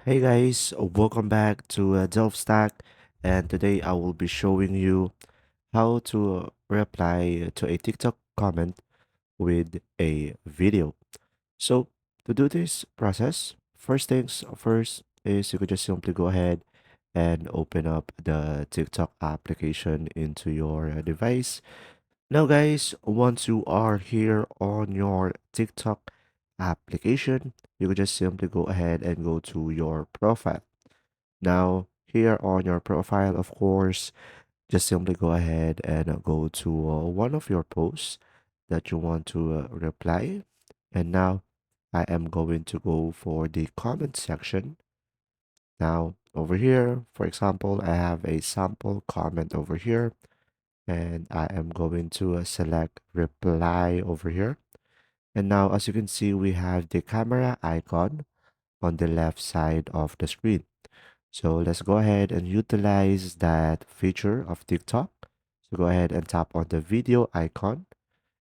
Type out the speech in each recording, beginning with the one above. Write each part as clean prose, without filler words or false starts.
Hey guys, welcome back to Delve Stack, and today I will be showing you how to reply to a TikTok comment with a video. So to do this process, first things first is you could just simply go ahead and open up the TikTok application into your device. Now guys, once you are here on your TikTok application, you could just simply go ahead and go to your profile. Now, here on your profile, of course, just simply go ahead and go to one of your posts that you want to reply. And now I am going to go for the comment section. Now, over here, for example, I have a sample comment over here, and I am going to select reply over here. And now, as you can see, we have the camera icon on the left side of the screen. So let's go ahead and utilize that feature of TikTok. So go ahead and tap on the video icon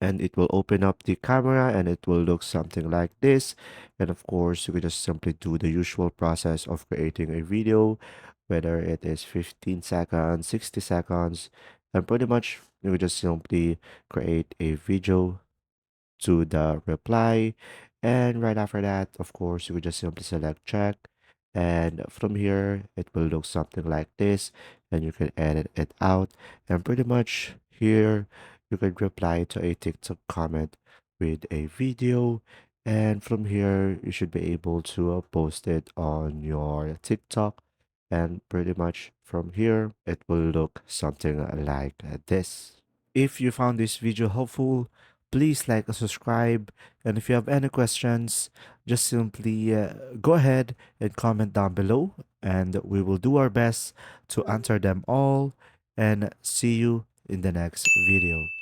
and it will open up the camera and it will look something like this. And of course, you can just simply do the usual process of creating a video, whether it is 15 seconds, 60 seconds, and pretty much you can just simply create a video to the reply. And right after that, of course, you would just simply select check. And from here, it will look something like this. And you can edit it out. And pretty much here, you can reply to a TikTok comment with a video. And from here, you should be able to post it on your TikTok. And pretty much from here, it will look something like this. If you found this video helpful, please like and subscribe. And if you have any questions, just simply go ahead and comment down below, and we will do our best to answer them all. And see you in the next video.